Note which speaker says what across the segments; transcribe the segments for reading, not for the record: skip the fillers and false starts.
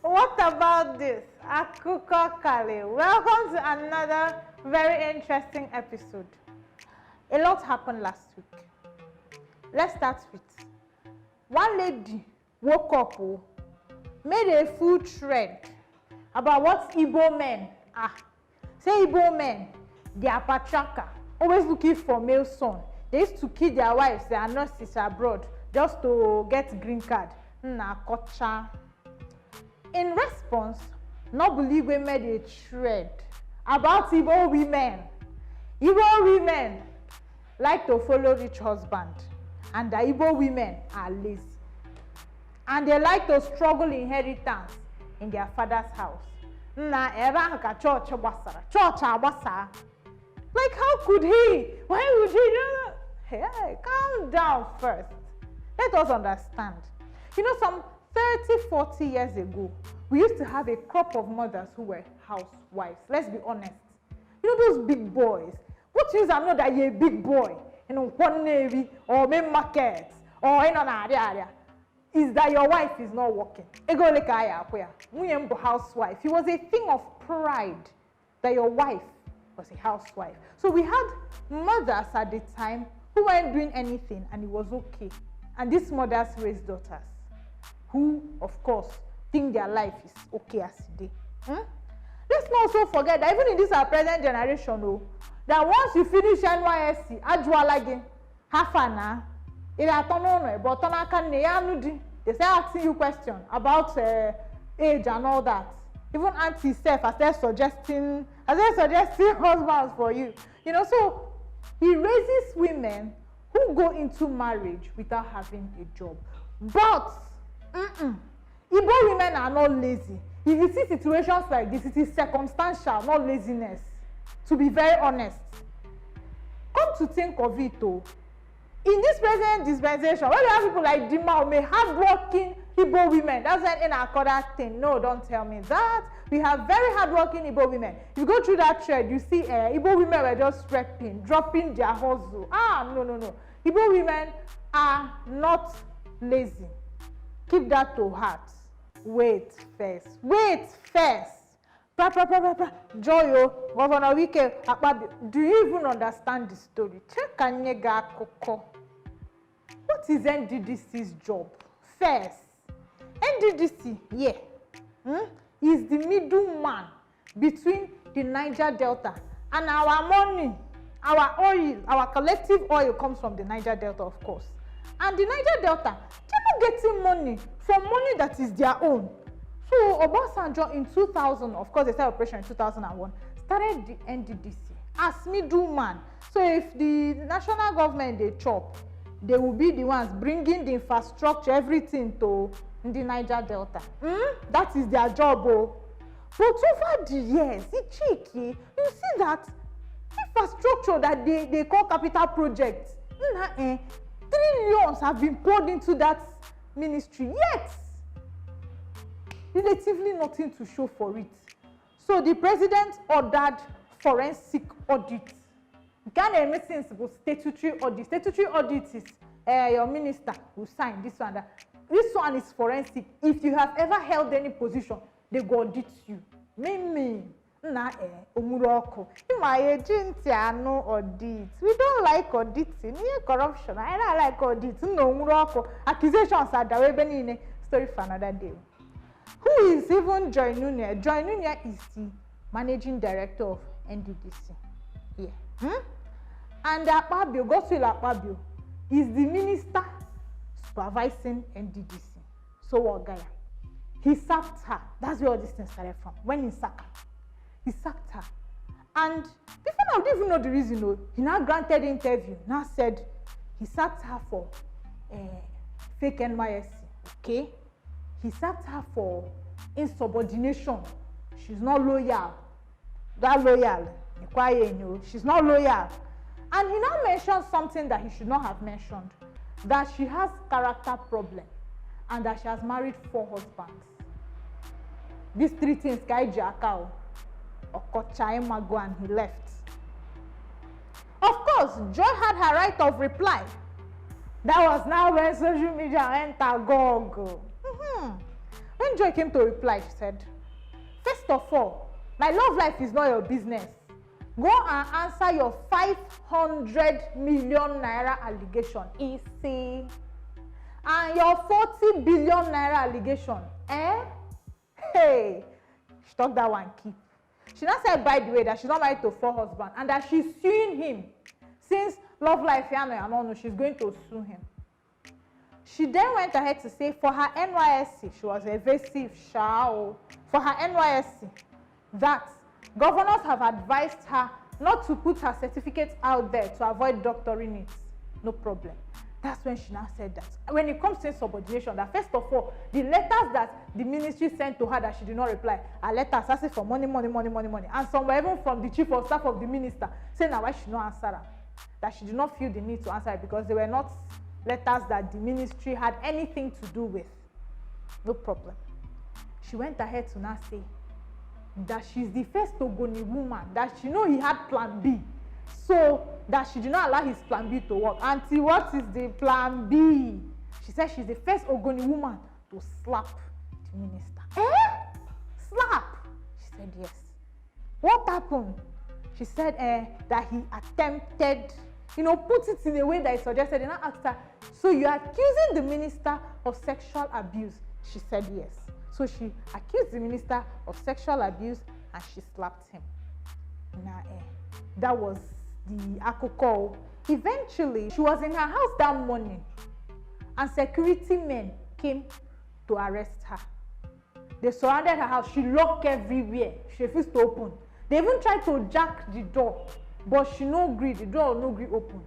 Speaker 1: What about this? Akuko Kale. Welcome to another very interesting episode. A lot happened last week. Let's start with one lady woke up, made a full thread about what Igbo men are. Say Igbo men, they are patriarchal, always looking for male son. They used to kill their wives, their nurses abroad, just to get green card. Kocha. In response, Noble Igwe made a thread about Igbo women. Igbo women like to follow rich husband, and the Igbo women are lazy. And they like to struggle inheritance in their father's house. Church. Like, how could he? Why would he? Hey, calm down first. Let us understand. You know, some 30, 40 years ago, we used to have a crop of mothers who were housewives. Let's be honest. You know those big boys. What use I know that you're a big boy? You know, one navy or main market or in an area is that your wife is not working. Ego like housewife. It was a thing of pride that your wife was a housewife. So we had mothers at the time who weren't doing anything and it was okay. And these mothers raised daughters who, of course, think their life is okay as today. Let's not also forget that even in this our present generation, that once you finish NYSC, Ajwalage, half an hour, they say asking you questions about age and all that. Even auntie self as they're suggesting husbands for you. You know, so he raises women who go into marriage without having a job. But Igbo women are not lazy. If you see situations like this, it is circumstantial, not laziness. To be very honest. Come to think of it, in this present dispensation, when you have people like Dima, may hardworking Igbo women, that's an inaccordic thing. No, don't tell me that. We have very hardworking Igbo women. If you go through that thread, you see Igbo women were just repping, dropping their hustle. No. Igbo women are not lazy. Keep that to heart. Wait first. Joyo, Governor Wike, Akpabio, do you even understand the story? Check Anyega Koko. What is NDDC's job? First, NDDC, is the middleman between the Niger Delta and our money, our oil, our collective oil comes from the Niger Delta, of course. And the Niger Delta, they're not getting money from money that is their own. So Obasanjo in 2000, of course they started operation in 2001, started the NDDC as middleman. So if the national government they chop, they will be the ones bringing the infrastructure, everything to the Niger Delta. That is their job. But over the years, it's cheeky. You see that infrastructure that they call capital projects, trillions have been poured into that ministry, yet relatively nothing to show for it. So the president ordered forensic audit. Ghana was statutory audit. Statutory audit is your minister will sign this one. This one is forensic. If you have ever held any position, they go audit you. Omuroko. My agent no audit. We don't like auditing. Near corruption. I don't like audit. No Omuroko. Accusations are the way. Story for another day. Who is even Joy Nunieh? Joy Nunieh is the managing director of NDDC. And Akpabio, Godswill Akpabio, is the minister supervising NDDC. So what guy? He sacked her. That's where all this thing started from. When he sacked her. He sacked her. And people now don't even know the reason. No. He now granted the interview. Now said he sacked her for fake NYSC. Okay? He sacked her for insubordination. She's not loyal. That loyal. She's not loyal. And he now mentioned something that he should not have mentioned. That she has character problem. And that she has married 4 husbands. These 3 things, Kaiji Akao, Okocha, Emago, and he left. Of course, Joy had her right of reply. That was now when social media entered go. When When Joy came to reply, she said, first of all, my love life is not your business. Go and answer your 500 million naira allegation, easy. And your 40 billion naira allegation, Hey, she took that one keep. She now said, by the way, that she's not married to 4 husbands and that she's suing him. Since love life, she's going to sue him. She then went ahead to say for her NYSC, she was evasive, for her NYSC, that governors have advised her not to put her certificates out there to avoid doctoring it. No problem. That's when she now said that. When it comes to subordination, that first of all, the letters that the ministry sent to her that she did not reply are letters asking for money. And some were even from the chief of staff of the minister saying that why she not answer her. That she did not feel the need to answer it because they were not letters that the ministry had anything to do with. No problem. She went ahead to now say that she's the first Ogoni woman, that she know he had plan B. So that she did not allow his plan B to work. Auntie, what is the plan B? She said she's the first Ogoni woman to slap the minister. Slap? She said yes. What happened? She said that he attempted, put it in a way that is suggested. And I asked her, so you're accusing the minister of sexual abuse? She said yes. So she accused the minister of sexual abuse and she slapped him. Now, that was the akoko. Eventually, she was in her house that morning and security men came to arrest her. They surrounded her house. She locked everywhere. She refused to open. They even tried to jack the door, but she no gree. The door no gree open.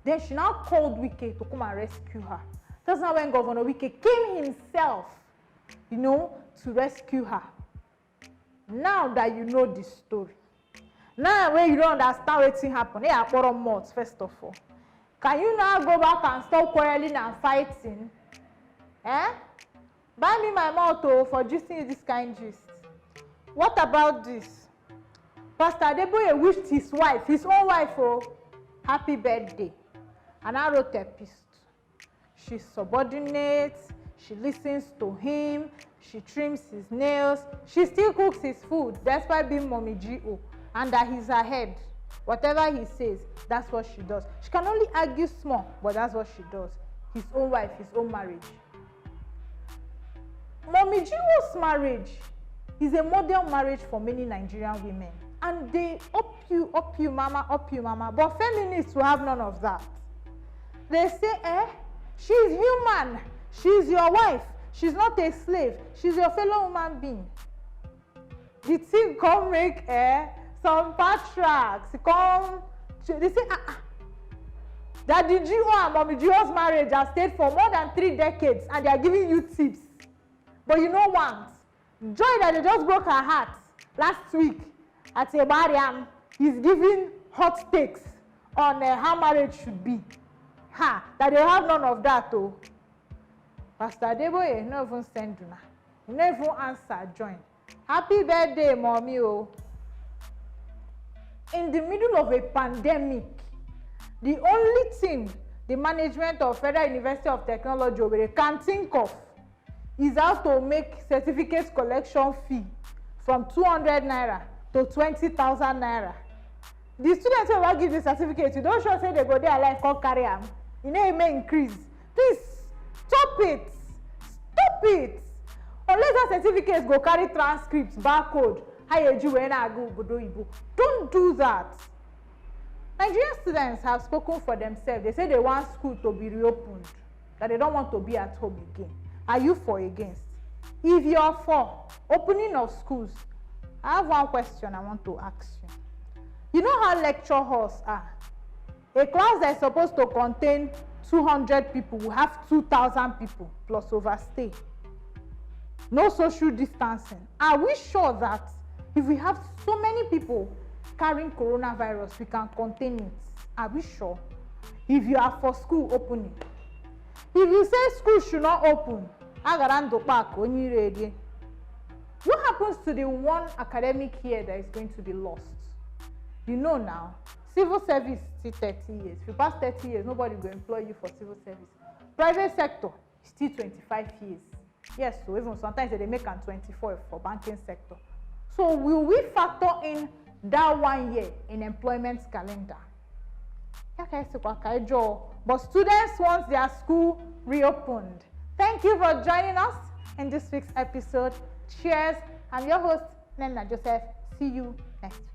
Speaker 1: Then she now called Wike to come and rescue her. That's not when Governor Wike came himself, to rescue her. Now that you know the story, now when you don't understand what's happened, I put on mods first of all. Can you now go back and stop quarreling and fighting? Buy me my mouth for gisting this kind gist. What about this? Pastor Adeboye wished his own wife, happy birthday. And I wrote a piece. She subordinates, she listens to him, she trims his nails, she still cooks his food, despite being Mommy G.O. and that he's her head. Whatever he says, that's what she does. She can only argue small, but that's what she does. His own wife, his own marriage. Mommy G.O.'s marriage is a model marriage for many Nigerian women. And they up you, mama. But feminists will have none of that. They say, she's human. She's your wife. She's not a slave. She's your fellow human being. The thing come make some patriarchs they say, that the G.O. and Mommy G.O.'s marriage has stayed for more than 3 decades and they are giving you tips. But you know what? Joy that they just broke her heart last week at Ebariam is giving hot takes on how marriage should be. That they have none of that though. Pastor Adeboye, no even send you now. You no even answer, join. Happy birthday, mommy. In the middle of a pandemic, the only thing the management of Federal University of Technology can think of is how to make certificate collection fee from 200 naira to 20,000 naira. The students who will give the certificate, you don't sure say they go there like come carry them. You know it may increase. Please stop it. Stop it. Unless that certificate go carry transcripts, barcode, don't do that. Nigerian students have spoken for themselves. They say they want school to be reopened, that they don't want to be at home again. Are you for or against? If you are for opening of schools, I have one question I want to ask you. You know how lecture halls are? A class that is supposed to contain 200 people will have 2,000 people plus overstay. No social distancing. Are we sure that if we have so many people carrying coronavirus, we can contain it? Are we sure? If you are for school opening. If you say school should not open, what happens to the one academic year that is going to be lost? You know now, civil service still 30 years. If you pass 30 years, nobody will employ you for civil service. Private sector, still 25 years. Yes, so even sometimes they make am 24 for banking sector. So will we factor in that 1 year in employment calendar? Okay, but students want their school reopened. Thank you for joining us in this week's episode. Cheers. I'm your host, Nnenna Joseph. See you next week.